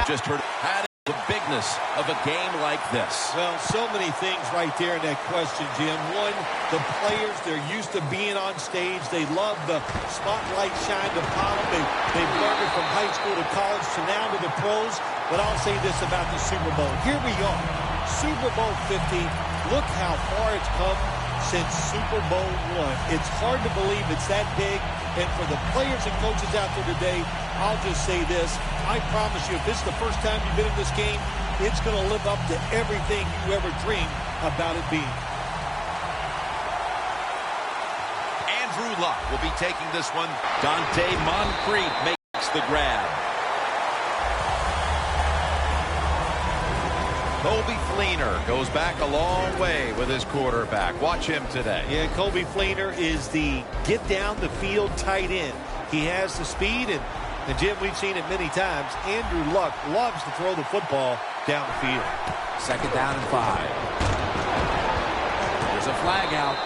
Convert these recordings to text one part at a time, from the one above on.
Just heard the bigness of a game like this. Well, so many things right there in that question, Jim. One, the players, they're used to being on stage. They love the spotlight shined upon them. They've learned it from high school to college to now to the pros. But I'll say this about the Super Bowl. Here we are, Super Bowl 50. Look how far it's come since Super Bowl I. It's hard to believe it's that big. And for the players and coaches out there today, I'll just say this. I promise you, if this is the first time you've been in this game, it's going to live up to everything you ever dreamed about it being. Andrew Luck will be taking this one. Dante Moncrief makes the grab. Coby Fleener goes back a long way with his quarterback. Watch him today. Yeah, Coby Fleener is the get-down-the-field tight end. He has the speed, and Jim, we've seen it many times. Andrew Luck loves to throw the football down the field. 2nd down and 5. There's a flag out.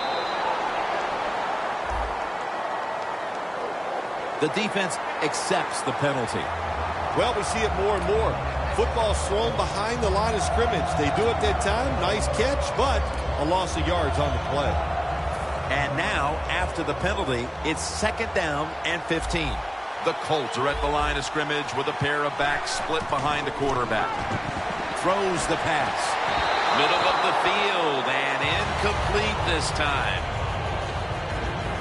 The defense accepts the penalty. Well, we see it more and more. Football's thrown behind the line of scrimmage. They do it that time. Nice catch, but a loss of yards on the play. And now, after the penalty, it's 2nd down and 15. The Colts are at the line of scrimmage with a pair of backs split behind the quarterback. Throws the pass. Middle of the field and incomplete this time.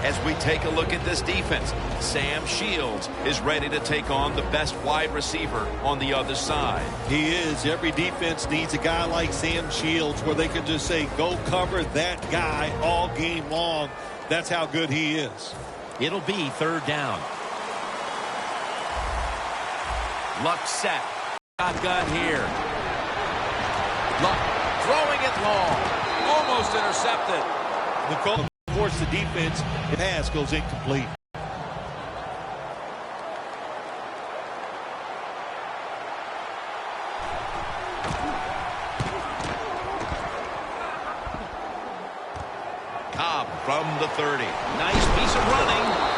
As we take a look at this defense, Sam Shields is ready to take on the best wide receiver on the other side. He is. Every defense needs a guy like Sam Shields where they can just say, go cover that guy all game long. That's how good he is. It'll be 3rd down. Luck set. Shotgun here. Luck throwing it long. Almost intercepted. The call, of course, the defense pass goes incomplete. Cobb from the 30. Nice piece of running.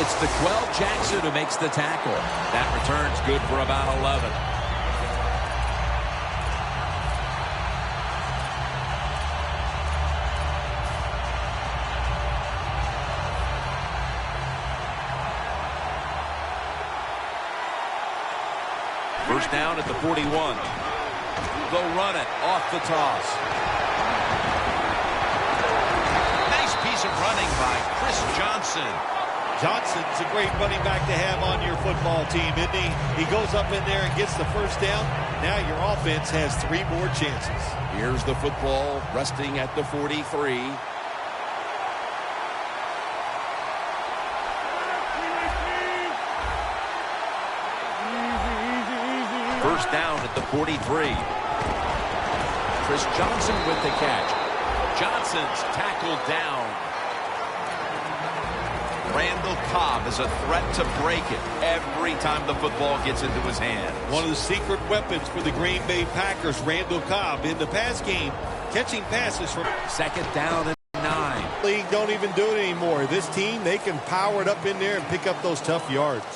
It's DeQuell Jackson who makes the tackle. That return's good for about 11. First down at the 41. They'll run it off the toss. Nice piece of running by Chris Johnson. Johnson's a great running back to have on your football team, isn't he? He goes up in there and gets the first down. Now your offense has 3 more chances. Here's the football resting at the 43. First down at the 43. Chris Johnson with the catch. Johnson's tackled down. Randall Cobb is a threat to break it every time the football gets into his hands. One of the secret weapons for the Green Bay Packers, Randall Cobb, in the pass game, catching passes from 2nd down and 9. League don't even do it anymore. This team, they can power it up in there and pick up those tough yards.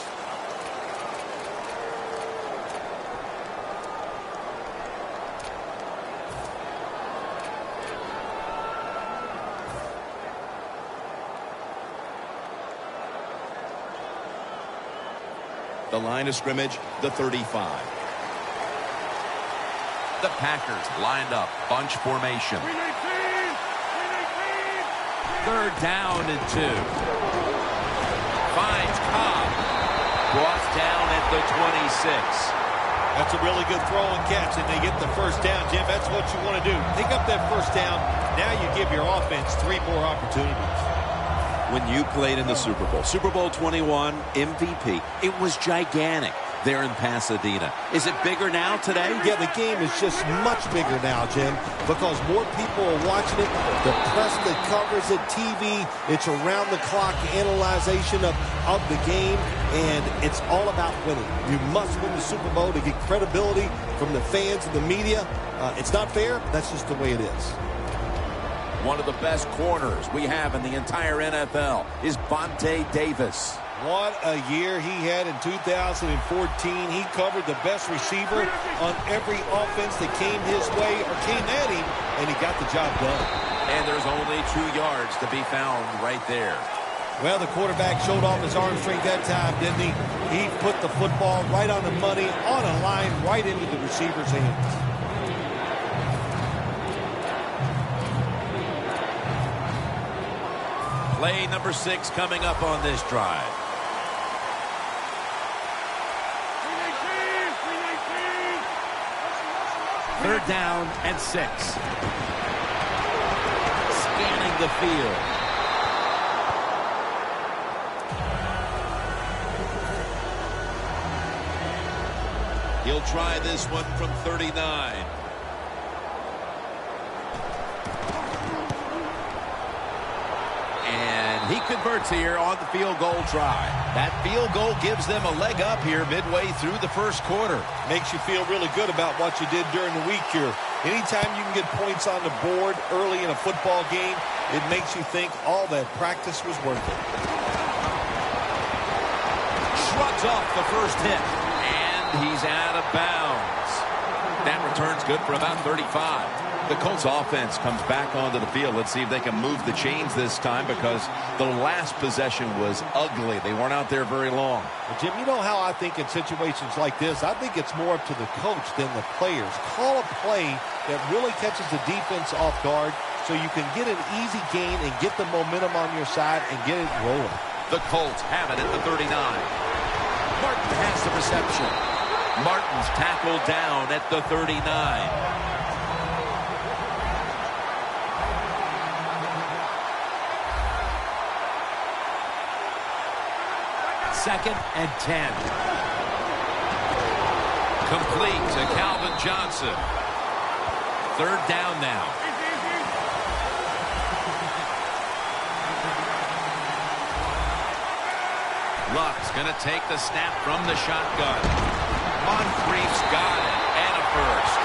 The line of scrimmage, the 35. The Packers lined up, bunch formation. 3rd down and 2. Finds Cobb. Brought down at the 26. That's a really good throw and catch, and they get the first down. Jim, that's what you want to do. Pick up that first down. Now you give your offense 3 more opportunities. When you played in the Super Bowl 21 MVP, it was gigantic there in Pasadena. Is it bigger now today? Yeah, the game is just much bigger now, Jim, because more people are watching it. The press that covers it, TV, it's around-the-clock analyzation of the game, and it's all about winning. You must win the Super Bowl to get credibility from the fans and the media. It's not fair. That's just the way it is. One of the best corners we have in the entire NFL is Vontae Davis. What a year he had in 2014. He covered the best receiver on every offense that came his way or came at him, and he got the job done. And there's only 2 yards to be found right there. Well, the quarterback showed off his arm strength that time, didn't he? He put the football right on the money, on a line, right into the receiver's hands. Play number 6 coming up on this drive. Third down and 6. Scanning the field. He'll try this one from 39. He converts here on the field goal try. That field goal gives them a leg up here midway through the first quarter. Makes you feel really good about what you did during the week here. Anytime you can get points on the board early in a football game, it makes you think all that practice was worth it. Shrugs off the first hit, and he's out of bounds. That return's good for about 35. The Colts offense comes back onto the field. Let's see if they can move the chains this time, because the last possession was ugly. They weren't out there very long. Well, Jim, you know how I think in situations like this, I think it's more up to the coach than the players. Call a play that really catches the defense off guard so you can get an easy gain and get the momentum on your side and get it rolling. The Colts have it at the 39. Martin has the reception. Martin's tackled down at the 39. Second and 10. Complete to Calvin Johnson. Third down now. Luck's going to take the snap from the shotgun. Moncrief's got it, and a first.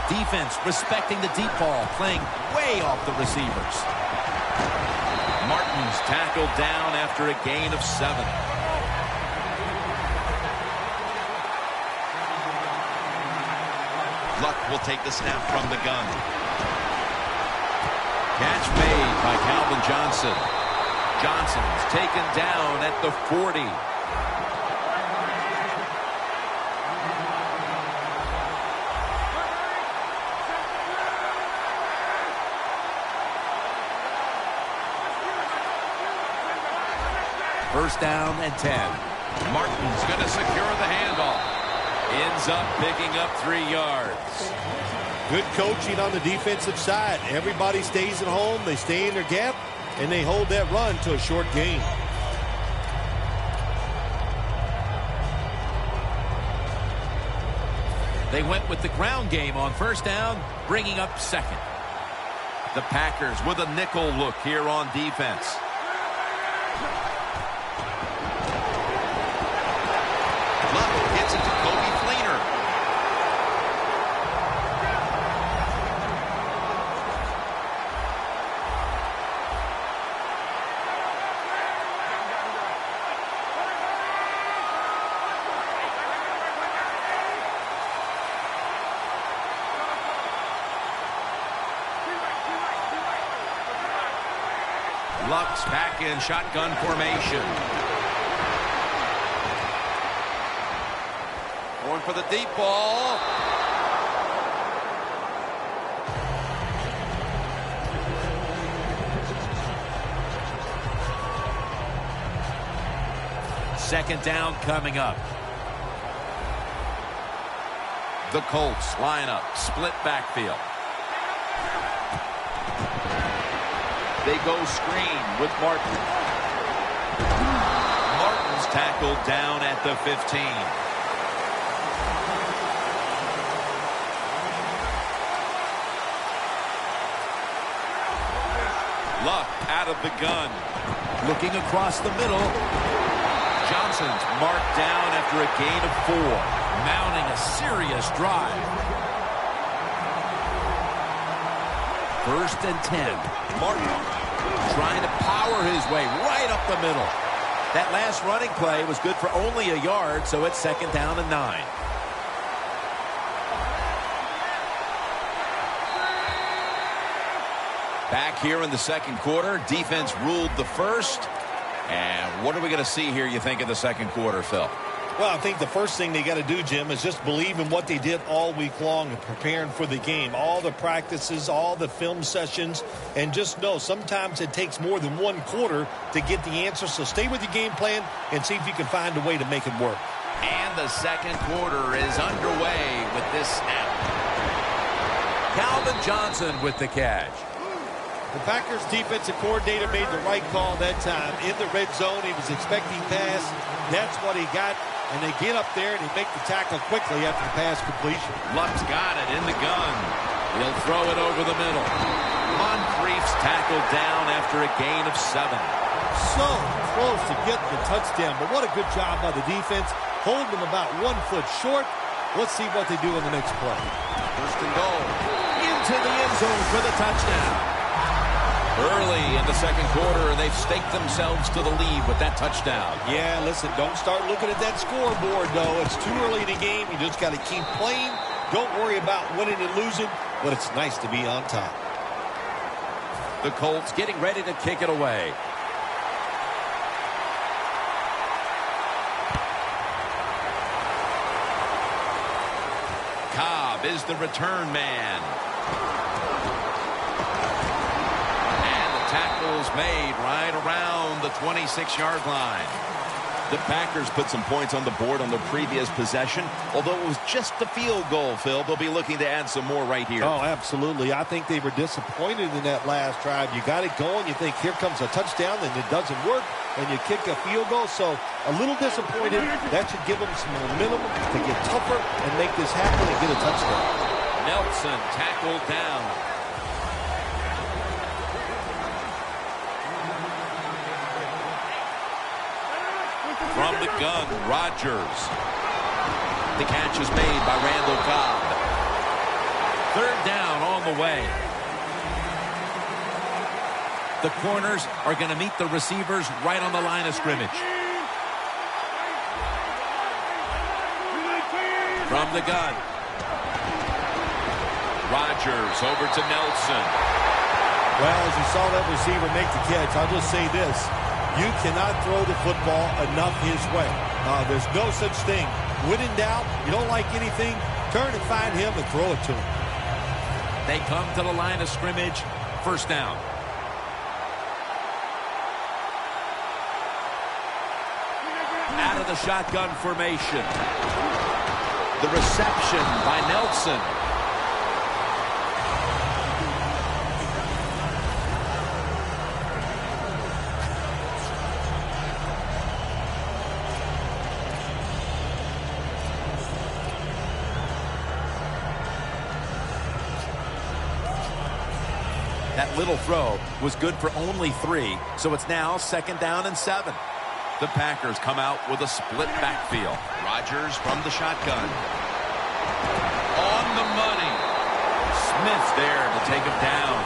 Defense respecting the deep ball, playing way off the receivers. Martin's tackled down after a gain of 7. Luck will take the snap from the gun. Catch made by Calvin Johnson. Johnson's taken down at the 40. First down and 10. Martin's going to secure the handoff. Ends up picking up 3 yards. Good coaching on the defensive side. Everybody stays at home. They stay in their gap, and they hold that run to a short gain. They went with the ground game on first down, bringing up second. The Packers with a nickel look here on defense. Gets it to Kobe Fleener. Luck's back in shotgun formation. Going for the deep ball. Second down coming up. The Colts line up, split backfield. They go screen with Martin. Martin's tackled down at the 15. Luck out of the gun. Looking across the middle. Johnson's marked down after a gain of 4. Mounting a serious drive. 1st and 10. Martin Trying to power his way right up the middle. That last running play was good for only a yard, so it's 2nd down and 9. back here in the 2nd quarter. Defense ruled the first. And what are we going to see here, you think, in the 2nd quarter, Phil? Well, I think the first thing they got to do, Jim, is just believe in what they did all week long and preparing for the game. All the practices, all the film sessions, and just know sometimes it takes more than one quarter to get the answer. So stay with your game plan and see if you can find a way to make it work. And the 2nd quarter is underway with this snap. Calvin Johnson with the catch. The Packers defensive coordinator made the right call that time. In the red zone, he was expecting pass. That's what he got. And they get up there and they make the tackle quickly after the pass completion. Luck's got it in the gun. He'll throw it over the middle. Moncrief's tackled down after a gain of 7. So close to getting the touchdown, but what a good job by the defense. Holding them about 1 foot short. Let's see what they do in the next play. 1st and goal. Into the end zone for the touchdown. Early in the 2nd quarter, they've staked themselves to the lead with that touchdown. Yeah, listen, don't start looking at that scoreboard, though. It's too early in the game. You just got to keep playing. Don't worry about winning and losing, but it's nice to be on top. The Colts getting ready to kick it away. Cobb is the return man. Tackles made right around the 26-yard line. The Packers put some points on the board on the previous possession. Although it was just a field goal, Phil, they'll be looking to add some more right here. Oh, absolutely. I think they were disappointed in that last drive. You got it going. You think, here comes a touchdown, and it doesn't work, and you kick a field goal. So a little disappointed. That should give them some momentum to get tougher and make this happen and get a touchdown. Nelson tackled down. From the gun, Rodgers. The catch is made by Randall Cobb. 3rd down on the way. The corners are going to meet the receivers right on the line of scrimmage. From the gun. Rodgers over to Nelson. Well, as you saw that receiver make the catch, I'll just say this. You cannot throw the football enough his way. There's no such thing. When in doubt, you don't like anything, turn and find him and throw it to him. They come to the line of scrimmage. 1st down. Out of the shotgun formation. The reception by Nelson. That little throw was good for only 3, so it's now 2nd down and 7. The Packers come out with a split backfield. Rodgers from the shotgun. On the money. Smith there to take him down.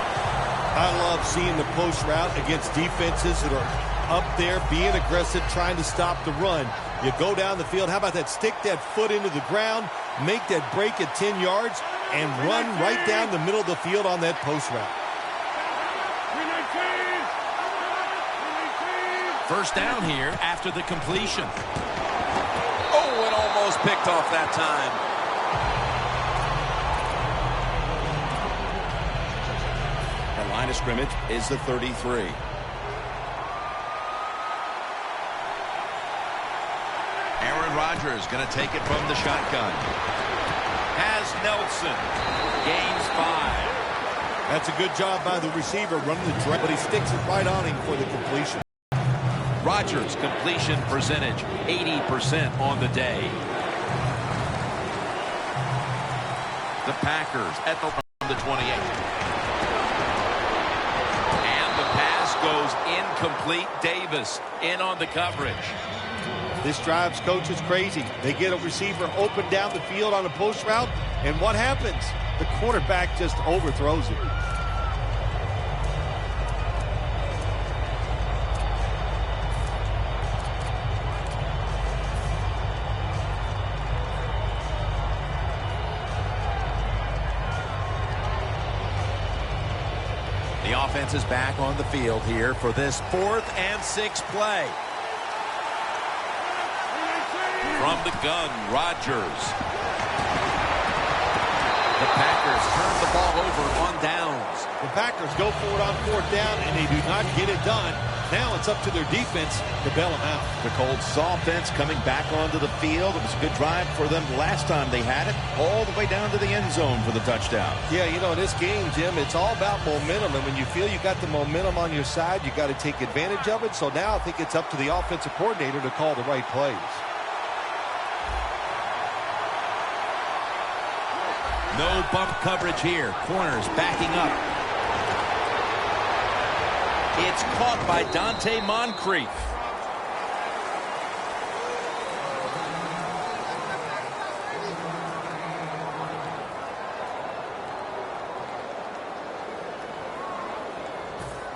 I love seeing the post route against defenses that are up there being aggressive, trying to stop the run. You go down the field. How about that? Stick that foot into the ground, make that break at 10 yards, and run right down the middle of the field on that post route. 1st down here after the completion. Oh, it almost picked off that time. The line of scrimmage is the 33. Aaron Rodgers going to take it from the shotgun. Has Nelson. Gains 5. That's a good job by the receiver running the track, but he sticks it right on him for the completion. Rodgers' completion percentage, 80% on the day. The Packers at the 28. And the pass goes incomplete. Davis in on the coverage. This drives coaches crazy. They get a receiver open down the field on a post route, and what happens? The quarterback just overthrows it. The offense is back on the field here for this 4th and 6 play. From the gun, Rodgers. The Packers turn the ball over on downs. The Packers go for it on 4th down, and they do not get it done. Now it's up to their defense to bail them out. The Colts offense coming back onto the field. It was a good drive for them last time they had it, all the way down to the end zone for the touchdown. Yeah, you know, in this game, Jim, it's all about momentum. And when you feel you got the momentum on your side, you got to take advantage of it. So now I think it's up to the offensive coordinator to call the right plays. No bump coverage here. Corners backing up. It's caught by Dante Moncrief.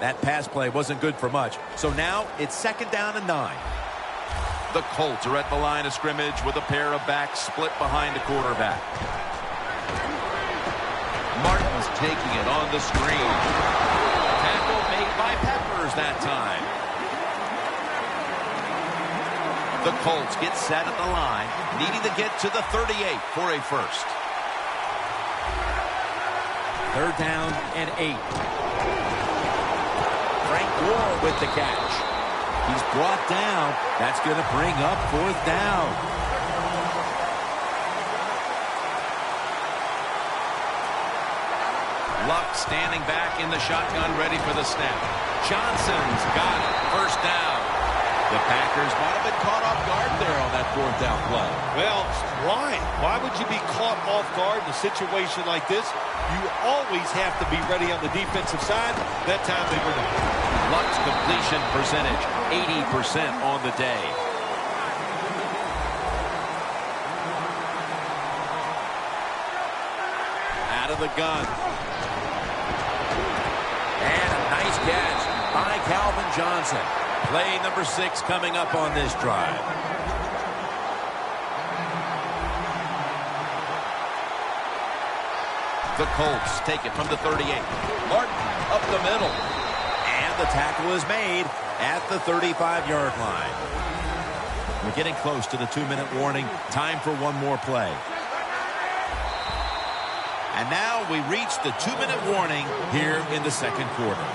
That pass play wasn't good for much. So now it's 2nd down and 9. The Colts are at the line of scrimmage with a pair of backs split behind the quarterback. Martin's taking it on the screen. Tackle made by Peppers that time. The Colts get set at the line, needing to get to the 38 for a first. 3rd down and 8. Frank Gore with the catch. He's brought down. That's going to bring up 4th down. Luck standing back in the shotgun, ready for the snap. Johnson's got it. 1st down. The Packers might have been caught off guard there on that 4th down play. Well, why? Why would you be caught off guard in a situation like this? You always have to be ready on the defensive side. That time they were not. Luck's completion percentage, 80% on the day. Out of the gun. And a nice catch by Calvin Johnson. Play number 6 coming up on this drive. The Colts take it from the 38. Martin up the middle. And the tackle is made at the 35-yard line. We're getting close to the 2-minute warning. Time for one more play. And now we reach the 2-minute warning here in the 2nd quarter.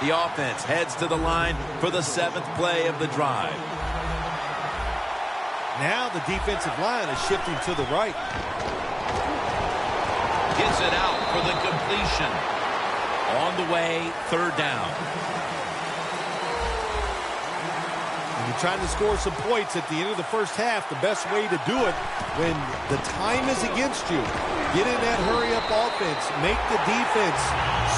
The offense heads to the line for the 7th play of the drive. Now the defensive line is shifting to the right. Gets it out for the completion. On the way, 3rd down. When you're trying to score some points at the end of the first half, the best way to do it when the time is against you, get in that hurry-up offense, make the defense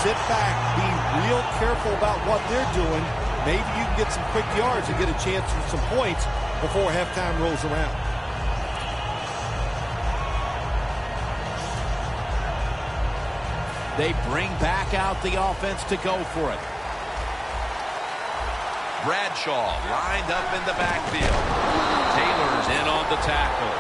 sit back, be real careful about what they're doing. Maybe you can get some quick yards and get a chance for some points before halftime rolls around. They bring back out the offense to go for it. Bradshaw lined up in the backfield. Taylor's in on the tackle.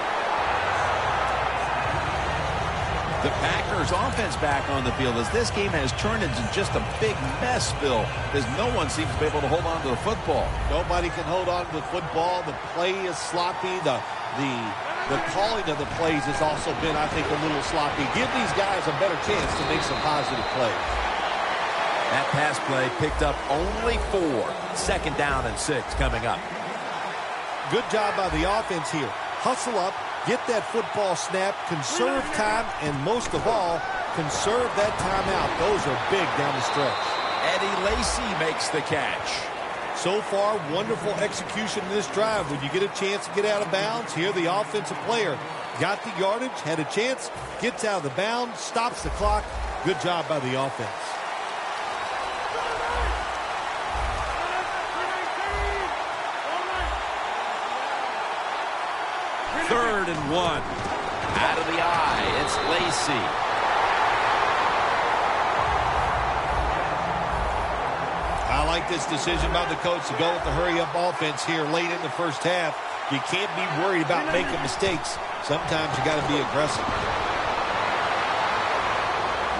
The Packers offense back on the field as this game has turned into just a big mess, Phil, as no one seems to be able to hold on to the football. Nobody can hold on to the football. The play is sloppy. The calling of the plays has also been, I think, a little sloppy. Give these guys a better chance to make some positive plays. That pass play picked up only 4. 2nd down and 6 coming up. Good job by the offense here. Hustle up, get that football snap, conserve time, and most of all, conserve that timeout. Those are big down the stretch. Eddie Lacy makes the catch. So far, wonderful execution in this drive. When you get a chance to get out of bounds, here the offensive player got the yardage, had a chance, gets out of the bounds, stops the clock. Good job by the offense. 3rd and 1. Out of the eye, it's Lacy. I like this decision by the coach to go with the hurry-up offense here late in the first half. You can't be worried about making mistakes. Sometimes you got to be aggressive.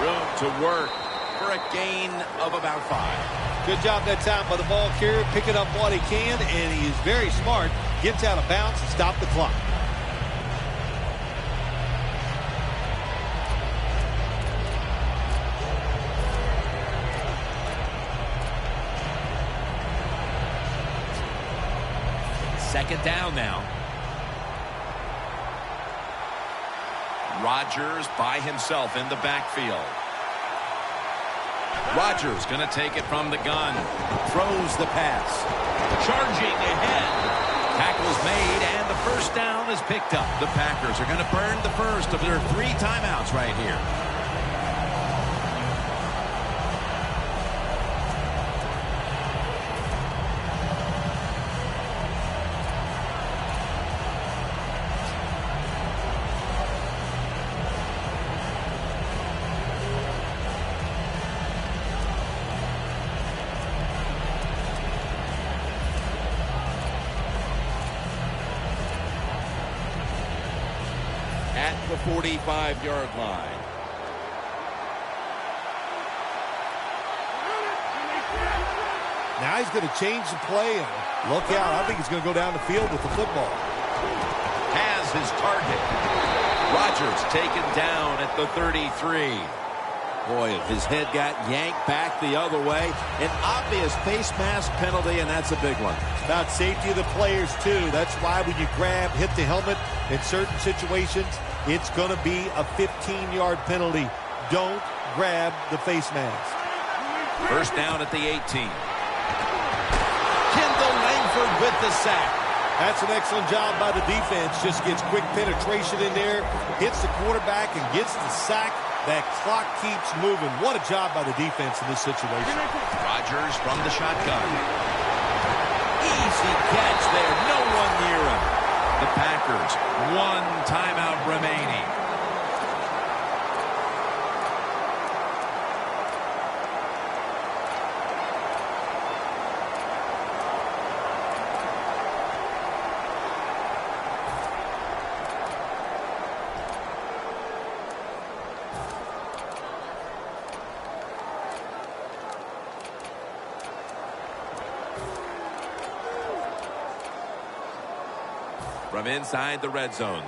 Room to work for a gain of about 5. Good job that time by the ball carrier, picking up what he can, and he is very smart. Gets out of bounds and stop the clock. Second down now. Rodgers by himself in the backfield. Rodgers going to take it from the gun. Throws the pass. Charging ahead. Tackle's made, and the first down is picked up. The Packers are going to burn the first of their 3 timeouts right here. At the 45-yard line. Now he's going to change the play, and look out. I think he's going to go down the field with the football. Has his target. Rodgers taken down at the 33. Boy, his head got yanked back the other way. An obvious face mask penalty, and that's a big one. It's about safety of the players, too. That's why when you grab, hit the helmet in certain situations, it's going to be a 15-yard penalty. Don't grab the face mask. First down at the 18. Kendall Langford with the sack. That's an excellent job by the defense. Just gets quick penetration in there, hits the quarterback, and gets the sack. That clock keeps moving. What a job by the defense in this situation. Rodgers from the shotgun. Easy catch there. No one near him. The Packers, 1 timeout remaining. From inside the red zone.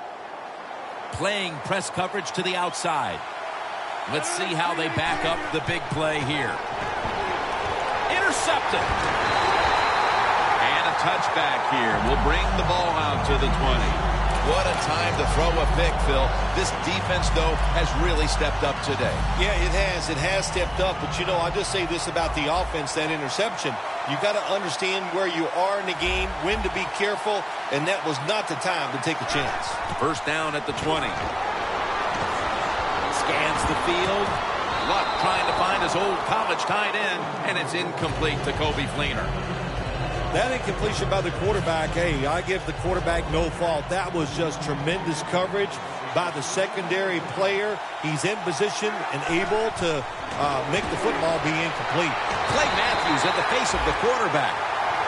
Playing press coverage to the outside. Let's see how they back up the big play here. Intercepted. And a touchback here will bring the ball out to the 20. What a time to throw a pick, Phil. This defense, though, has really stepped up today. Yeah, it has. It has stepped up. But, you know, I'll just say this about the offense, that interception. You got to understand where you are in the game, when to be careful, and that was not the time to take a chance. First down at the 20. Scans the field. Luck trying to find his old college tight end, and it's incomplete to Coby Fleener. That incompletion by the quarterback, hey, I give the quarterback no fault. That was just tremendous coverage by the secondary player. He's in position and able to make the football be incomplete. Clay Matthews at the face of the quarterback.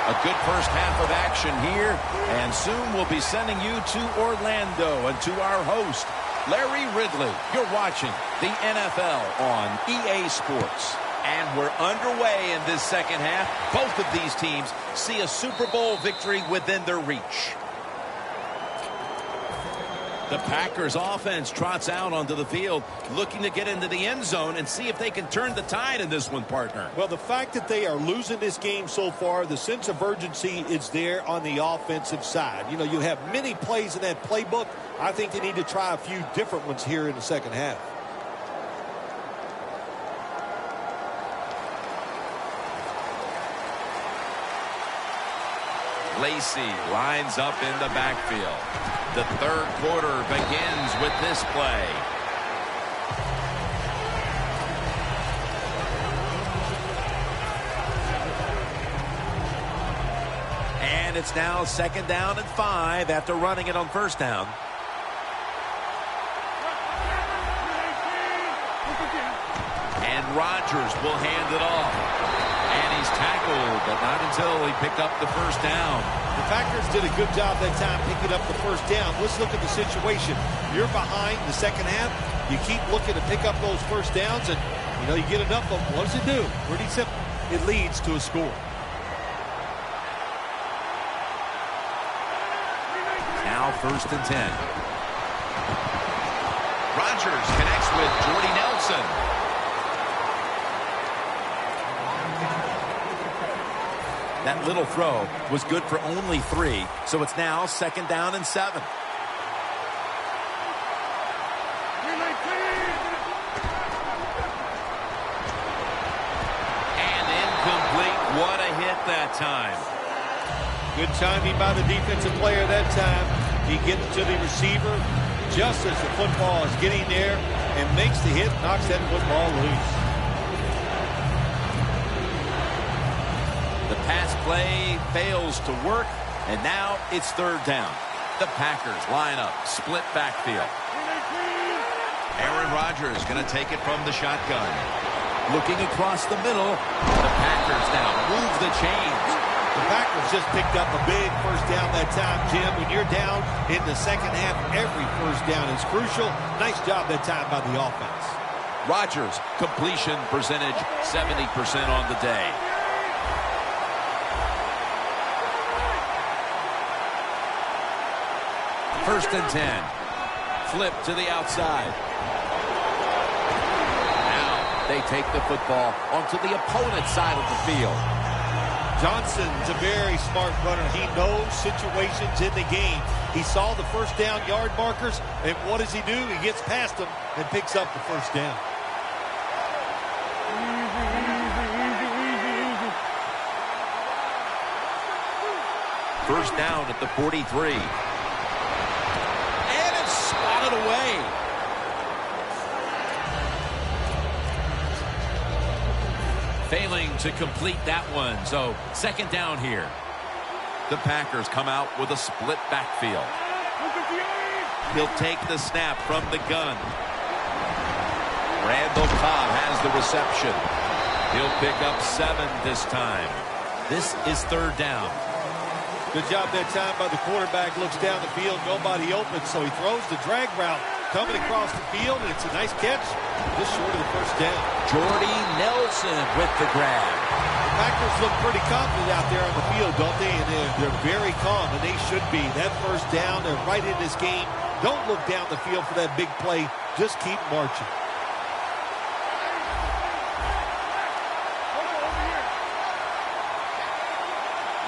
A good first half of action here, and soon we'll be sending you to Orlando and to our host, Larry Ridley. You're watching the NFL on EA Sports. And we're underway in this second half. Both of these teams see a Super Bowl victory within their reach. The Packers offense trots out onto the field, looking to get into the end zone and see if they can turn the tide in this one, partner. Well, the fact that they are losing this game so far, the sense of urgency is there on the offensive side. You know, you have many plays in that playbook. I think they need to try a few different ones here in the second half. Lacy lines up in the backfield. The third quarter begins with this play. And And it's now 2nd down and 5 after running it on 1st down. And Rodgers will hand it off. And he's tackled, but not until he picked up the 1st down. The Packers did a good job that time picking up the 1st down. Let's look at the situation. You're behind the 2nd half. You keep looking to pick up those 1st downs, and you get enough of them. What does it do? Pretty simple. It leads to a score. Now 1st and 10. Rodgers connects with Jordy Nelson. That little throw was good for only 3, so it's now 2nd down and 7. And incomplete. What a hit that time. Good timing by the defensive player that time. He gets to the receiver just as the football is getting there and makes the hit, knocks that football loose. The pass play fails to work, and now it's 3rd down. The Packers line up, split backfield. Aaron Rodgers going to take it from the shotgun. Looking across the middle, the Packers now move the chains. The Packers just picked up a big 1st down that time, Jim. When you're down in the 2nd half, every 1st down is crucial. Nice job that time by the offense. Rodgers, completion percentage 70% on the day. First and 10. Flip to the outside. Now they take the football onto the opponent's side of the field. Johnson's a very smart runner. He knows situations in the game. He saw the 1st down yard markers, and what does he do? He gets past them and picks up the 1st down. First down at the 43. And it's swatted away. Failing to complete that one, so 2nd down here. The Packers come out with a split backfield. He'll take the snap from the gun. Randall Cobb has the reception. He'll pick up 7 this time. This is 3rd down. Good job that time by the quarterback. Looks down the field, nobody open, so he throws the drag route coming across the field, and it's a nice catch just short of the 1st down. Jordy Nelson with the grab. The Packers look pretty confident out there on the field, don't they? And they're very calm, and they should be. That 1st down, they're right in this game. Don't look down the field for that big play. Just keep marching.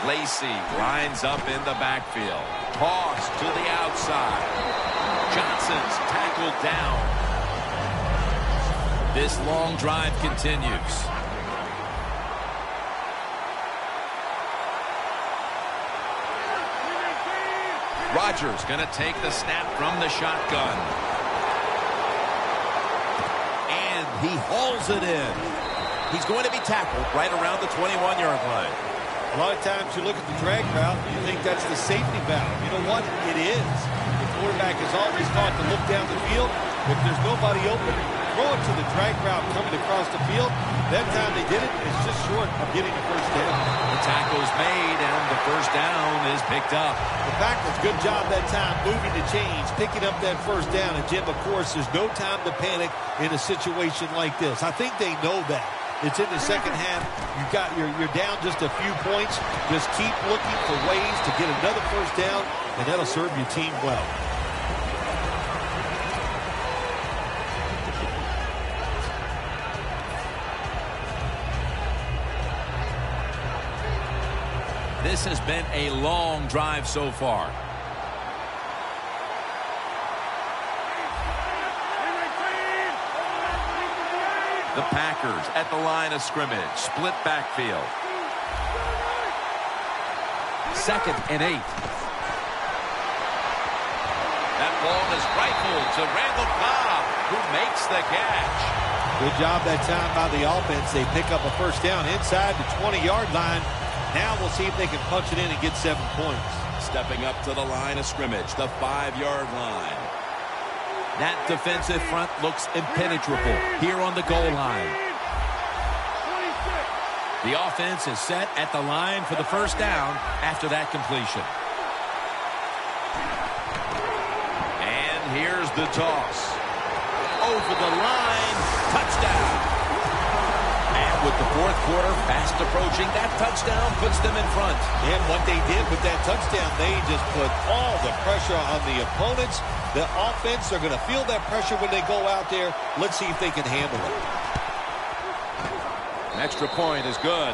Lacy lines up in the backfield. Toss to the outside. Johnson's tackled down. This long drive continues. Rodgers going to take the snap from the shotgun. And he hauls it in. He's going to be tackled right around the 21-yard line. A lot of times you look at the drag route and you think that's the safety valve. You know what? It is. The quarterback is always taught to look down the field. If there's nobody open, throw it to the drag route coming across the field. That time they did it. It's just short of getting the 1st down. The tackle's made and the 1st down is picked up. The Packers, good job that time moving the chains, picking up that 1st down. And Jim, of course, there's no time to panic in a situation like this. I think they know that. It's in the 2nd half. You're down just a few points. Just keep looking for ways to get another 1st down, and that'll serve your team well. This has been a long drive so far. The Packers at the line of scrimmage. Split backfield. 2nd and 8. That ball is rifled to Randall Cobb, who makes the catch. Good job that time by the offense. They pick up a 1st down inside the 20-yard line. Now we'll see if they can punch it in and get 7 points. Stepping up to the line of scrimmage, the 5-yard line. That defensive front looks impenetrable here on the goal line. The offense is set at the line for the first down after that completion. And here's the toss. Over the line, touchdown. And with the fourth quarter fast approaching, that touchdown puts them in front. And what they did with that touchdown, they just put all the pressure on the opponents. The offense, they're going to feel that pressure when they go out there. Let's see if they can handle it. An extra point is good.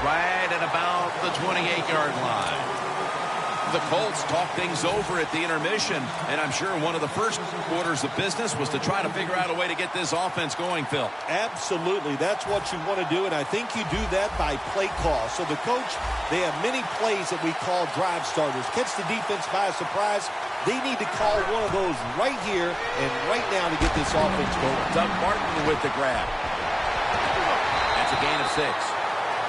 Right at about the 28-yard line. The Colts talk things over at the intermission, and I'm sure one of the first orders of business was to try to figure out a way to get this offense going, Phil. Absolutely. That's what you want to do, and I think you do that by play call. So the coach, they have many plays that we call drive starters. Catch the defense by surprise. They need to call one of those right here and right now to get this offense going. Doug Martin with the grab. That's a gain of 6.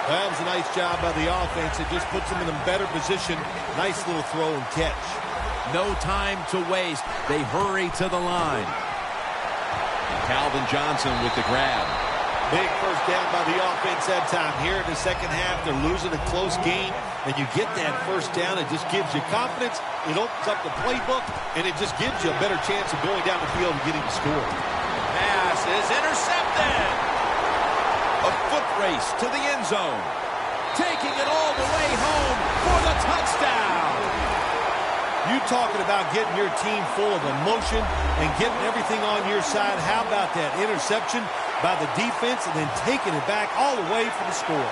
That was a nice job by the offense. It just puts them in a better position. Nice little throw and catch. No time to waste. They hurry to the line. Calvin Johnson with the grab. Big first down by the offense that time. Here in the second half, they're losing a close game, and you get that first down. It just gives you confidence. It opens up the playbook, and it just gives you a better chance of going down the field and getting the score. Pass is intercepted. A foot race to the end zone. Taking it all the way home for the touchdown. You talking about getting your team full of emotion and getting everything on your side. How about that interception by the defense and then taking it back all the way for the score?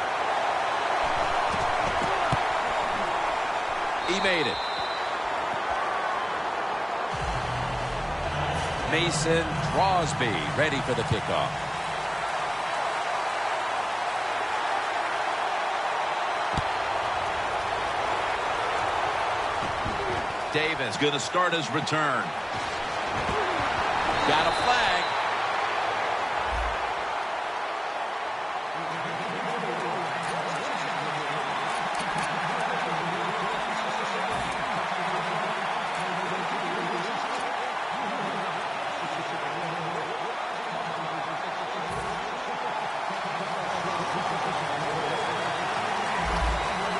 He made it. Mason Crosby ready for the kickoff. Davis going to start his return. Got a flag.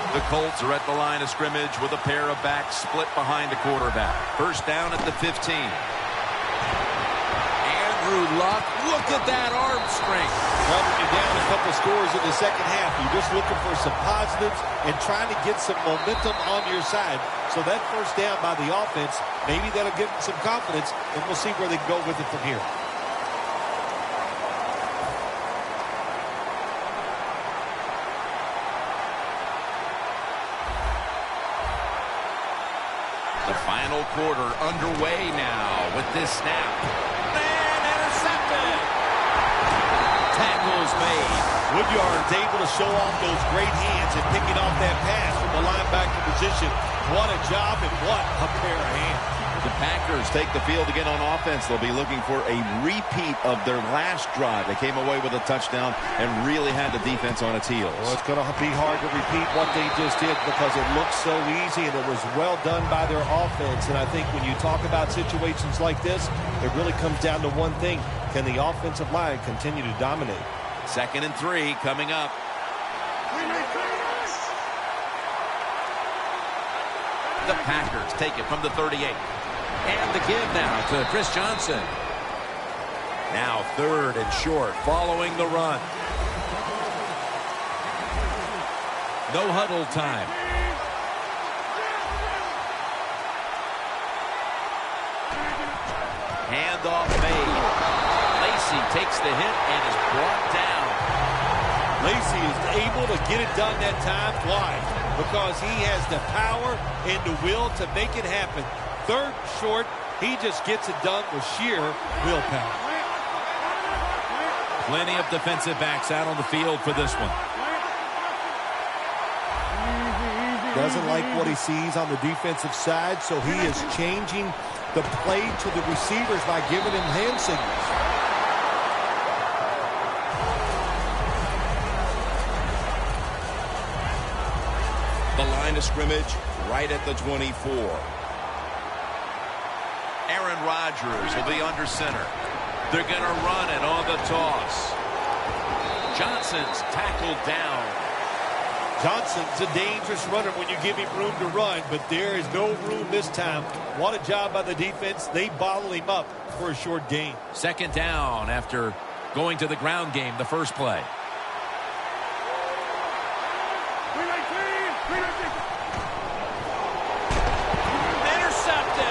The Colts are at the line of scrimmage with a pair of backs split behind the quarterback. First down at the 15. Andrew Luck, look at that arm strength. Well, when you're down a couple scores in the second half, you're just looking for some positives and trying to get some momentum on your side. So that first down by the offense, maybe that'll give them some confidence, and we'll see where they can go with it from here. The final quarter underway now with this snap. And intercepted. Tackles made. Woodyard's able to show off those great hands and picking off that pass from the linebacker position. What a job and what a pair of hands. The Packers take the field again on offense. They'll be looking for a repeat of their last drive. They came away with a touchdown and really had the defense on its heels. Well, it's going to be hard to repeat what they just did because it looked so easy and it was well done by their offense. And I think when you talk about situations like this, it really comes down to one thing. Can the offensive line continue to dominate? 2nd and 3 coming up. The Packers take it from the 38. And the give now to Chris Johnson. Now 3rd and short following the run. No huddle time. Handoff made. Lacy takes the hit and is brought down. Lacy is able to get it done that time. Why? Because he has the power and the will to make it happen. 3rd short, he just gets it done with sheer willpower. Plenty of defensive backs out on the field for this one. doesn't like what he sees on the defensive side, so he is changing the play to the receivers by giving him hand signals. The line of scrimmage right at the 24. Aaron Rodgers will be under center. They're going to run it on the toss. Johnson's tackled down. Johnson's a dangerous runner when you give him room to run, but there is no room this time. What a job by the defense. They bottle him up for a short gain. Second down after going to the ground game the first play. Intercepted.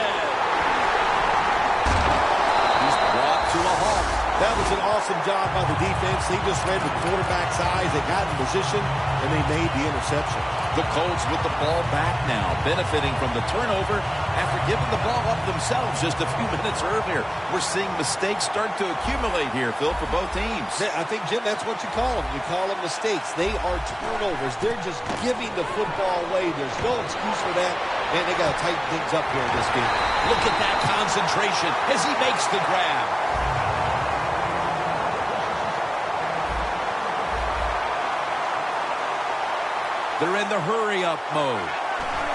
He's brought to a halt. That was an awesome job by the defense. He just read the quarterback's eyes. They got in position, and they made the interception. The Colts with the ball back now, benefiting from the turnover after giving the ball up themselves just a few minutes earlier. We're seeing mistakes start to accumulate here, Phil, for both teams. I think, Jim, that's what you call them. You call them mistakes. They are turnovers. They're just giving the football away. There's no excuse for that. Man, they got to tighten things up here in this game. Look at that concentration as he makes the grab. They're in the hurry-up mode.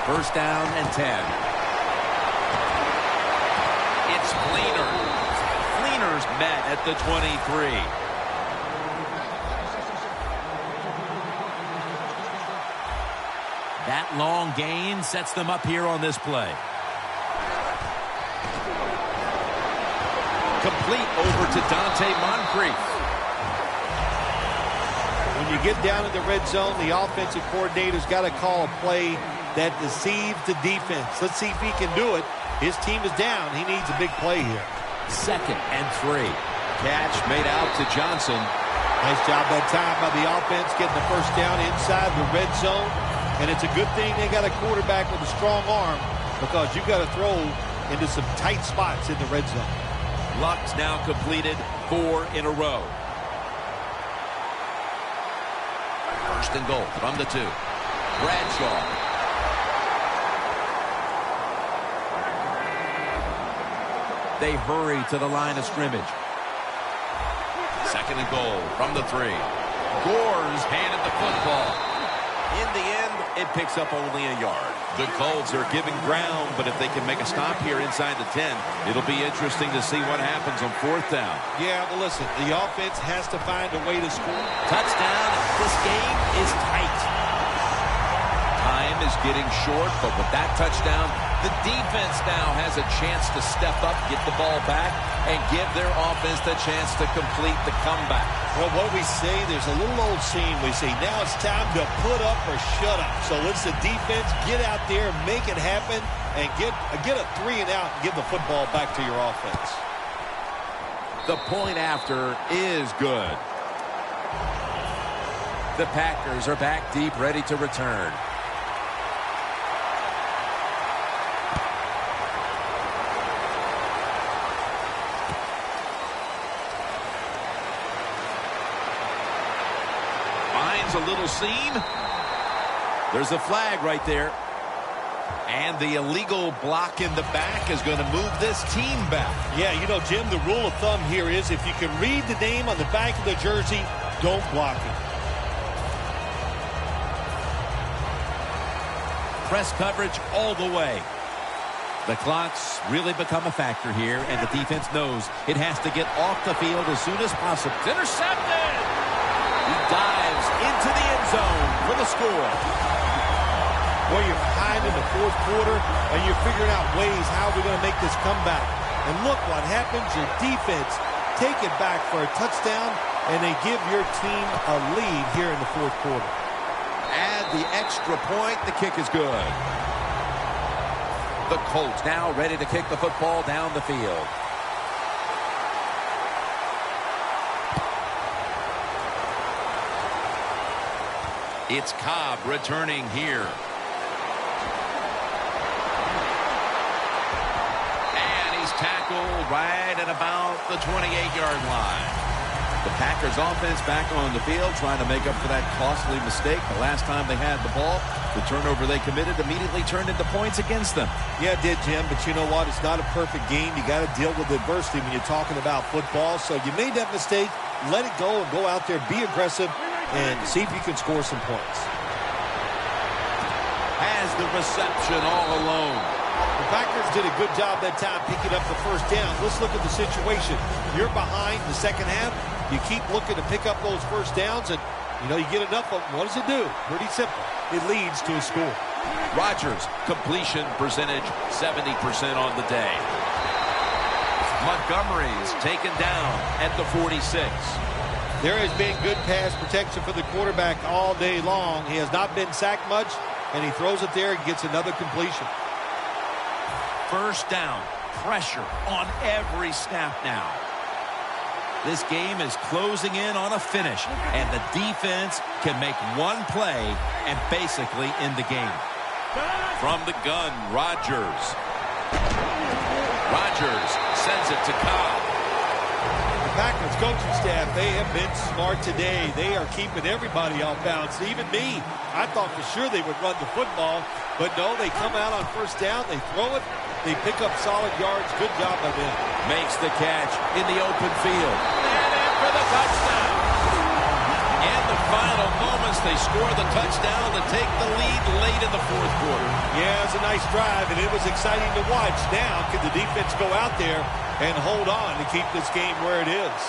First down and 10. It's Fleener. Fleener's met at the 23. That long gain sets them up here on this play. Complete over to Dante Moncrief. When you get down in the red zone, the offensive coordinator's got to call a play that deceives the defense. Let's see if he can do it. His team is down. He needs a big play here. Second and 3. Catch made out to Johnson. Nice job that time by the offense getting the first down inside the red zone. And it's a good thing they got a quarterback with a strong arm, because you've got to throw into some tight spots in the red zone. Luck's now completed 4 in a row. First and goal from the 2. Bradshaw. They hurry to the line of scrimmage. Second and goal from the 3. Gores handed the football. In the end, it picks up only a yard. The Colts are giving ground, but if they can make a stop here inside the 10, it'll be interesting to see what happens on fourth down. Yeah, well, listen, the offense has to find a way to score. Touchdown. This game is tight. Time is getting short, but with that touchdown, the defense now has a chance to step up, get the ball back, and give their offense the chance to complete the comeback. Well, what we say, there's a little old saying we say, now it's time to put up or shut up. So let's the defense get out there, make it happen, and get a 3 and out and give the football back to your offense. The point after is good. The Packers are back deep, ready to return. Finds a little seam. There's a flag right there. And the illegal block in the back is going to move this team back. Yeah, you know, Jim, the rule of thumb here is if you can read the name on the back of the jersey, don't block it. Press coverage all the way. The clock's really become a factor here, and the defense knows it has to get off the field as soon as possible. It's intercepted! He dives into the end zone for the score. Well, you're behind in the fourth quarter, and you're figuring out ways how we're going to make this comeback. And look what happens. Your defense take it back for a touchdown, and they give your team a lead here in the fourth quarter. Add the extra point. The kick is good. The Colts now ready to kick the football down the field. It's Cobb returning here. And he's tackled right at about the 28-yard line. The Packers offense back on the field trying to make up for that costly mistake. The last time they had the ball, the turnover they committed immediately turned into points against them. Yeah, it did, Jim, but you know what? It's not a perfect game. You got to deal with adversity when you're talking about football. So you made that mistake. Let it go and go out there, be aggressive, and see if you can score some points. Has the reception all alone. The Packers did a good job that time picking up the first down. Let's look at the situation. You're behind the second half. You keep looking to pick up those first downs, and, you get enough of them. What does it do? Pretty simple. It leads to a score. Rodgers, completion percentage 70% on the day. Montgomery's taken down at the 46. There has been good pass protection for the quarterback all day long. He has not been sacked much, and he throws it there and gets another completion. First down, pressure on every snap now. This game is closing in on a finish, and the defense can make one play and basically end the game. From the gun, Rodgers. Rodgers sends it to Cobb. The Packers coaching staff, they have been smart today. They are keeping everybody off bounds, even me. I thought for sure they would run the football, but no, they come out on first down, they throw it, they pick up solid yards. Good job by them. Makes the catch in the open field. And in for the touchdown. In the final moments, they score the touchdown to take the lead late in the fourth quarter. Yeah, it was a nice drive, and it was exciting to watch. Now, can the defense go out there and hold on to keep this game where it is?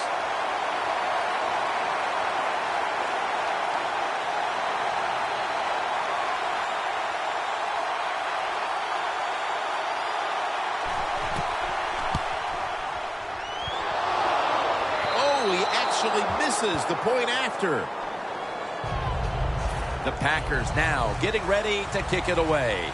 Misses the point after. The Packers now getting ready to kick it away.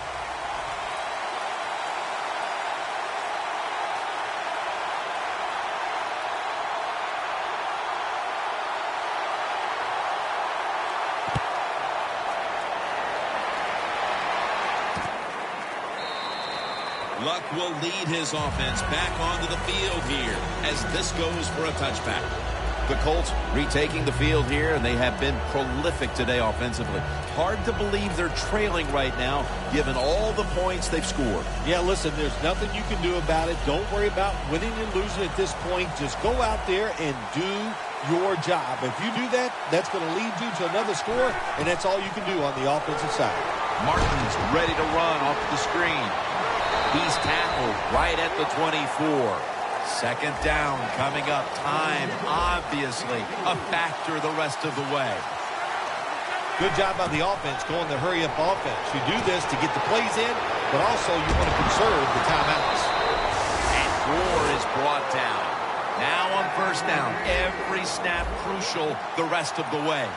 Luck will lead his offense back onto the field here as this goes for a touchback. The Colts retaking the field here, and they have been prolific today offensively. Hard to believe they're trailing right now, given all the points they've scored. Yeah, listen, there's nothing you can do about it. Don't worry about winning and losing at this point. Just go out there and do your job. If you do that, that's going to lead you to another score, and that's all you can do on the offensive side. Martin's ready to run off the screen. He's tackled right at the 24. Second down coming up. Time, obviously, a factor the rest of the way. Good job by the offense going the hurry-up offense. You do this to get the plays in, but also you want to conserve the timeouts. And Gore is brought down. Now on first down. Every snap crucial the rest of the way.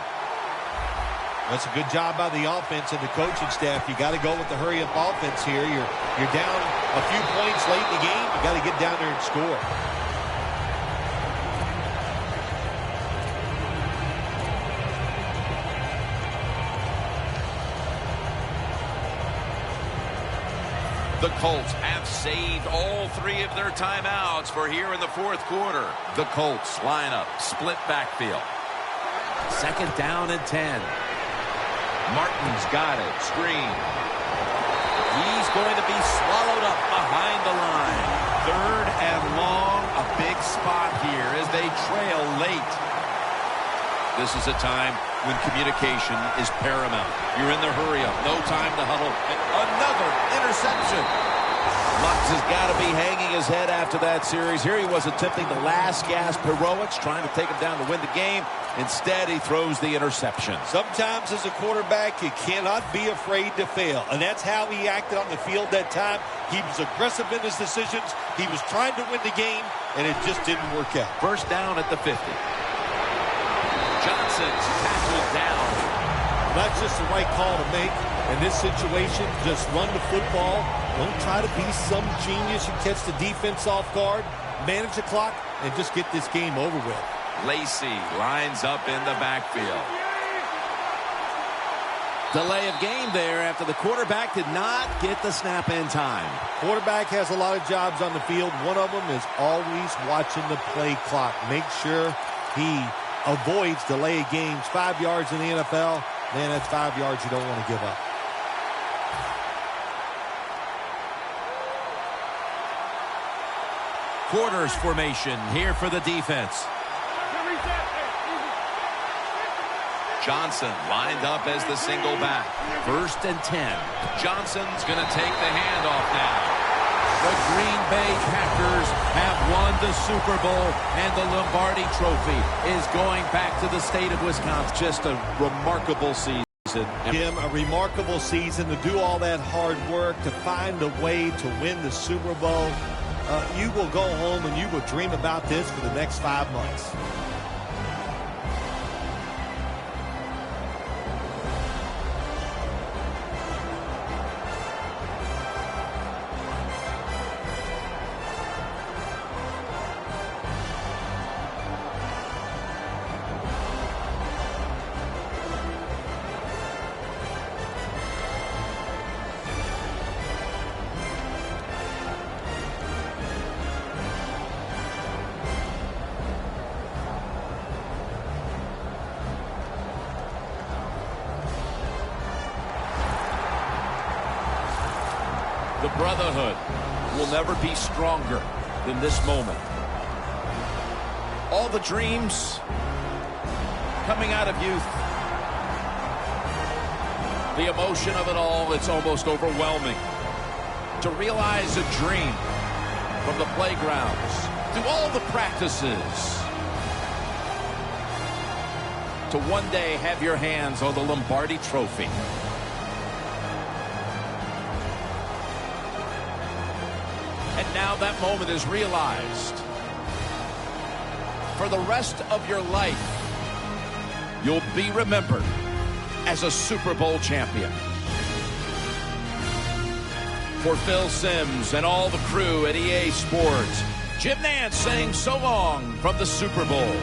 That's a good job by the offense and the coaching staff. You got to go with the hurry-up offense here. You're down a few points late in the game. You got to get down there and score. The Colts have saved all three of their timeouts for here in the fourth quarter. The Colts line up, split backfield. Second down and 10. Martin's got it. Screen. He's going to be swallowed up behind the line. Third and long. A big spot here as they trail late. This is a time when communication is paramount. You're in the hurry-up. No time to huddle. And another interception. Lutz has got to be hanging his head after that series. Here he was attempting the last-gasp heroics, trying to take him down to win the game. Instead, he throws the interception. Sometimes as a quarterback, you cannot be afraid to fail. And that's how he acted on the field that time. He was aggressive in his decisions. He was trying to win the game, and it just didn't work out. First down at the 50. Johnson's tackled down. That's just the right call to make. In this situation, just run the football. Don't try to be some genius and catch the defense off guard. Manage the clock and just get this game over with. Lacy lines up in the backfield. Delay of game there after the quarterback did not get the snap in time. Quarterback has a lot of jobs on the field. One of them is always watching the play clock. Make sure He avoids delay games. 5 yards in the NFL, man, that's 5 yards you don't want to give up. Quarters formation here for the defense. Johnson lined up as the single back. 1st and 10. Johnson's going to take the handoff now. The Green Bay Packers have won the Super Bowl, and the Lombardi Trophy is going back to the state of Wisconsin. Just a remarkable season. Jim, a remarkable season to do all that hard work, to find a way to win the Super Bowl. You will go home and you will dream about this for the next 5 months. The brotherhood will never be stronger than this moment. All the dreams coming out of youth. The emotion of it all, it's almost overwhelming. To realize a dream from the playgrounds, through all the practices, to one day have your hands on the Lombardi Trophy. And now that moment is realized. For the rest of your life, you'll be remembered as a Super Bowl champion. For Phil Simms and all the crew at EA Sports, Jim Nantz saying so long from the Super Bowl.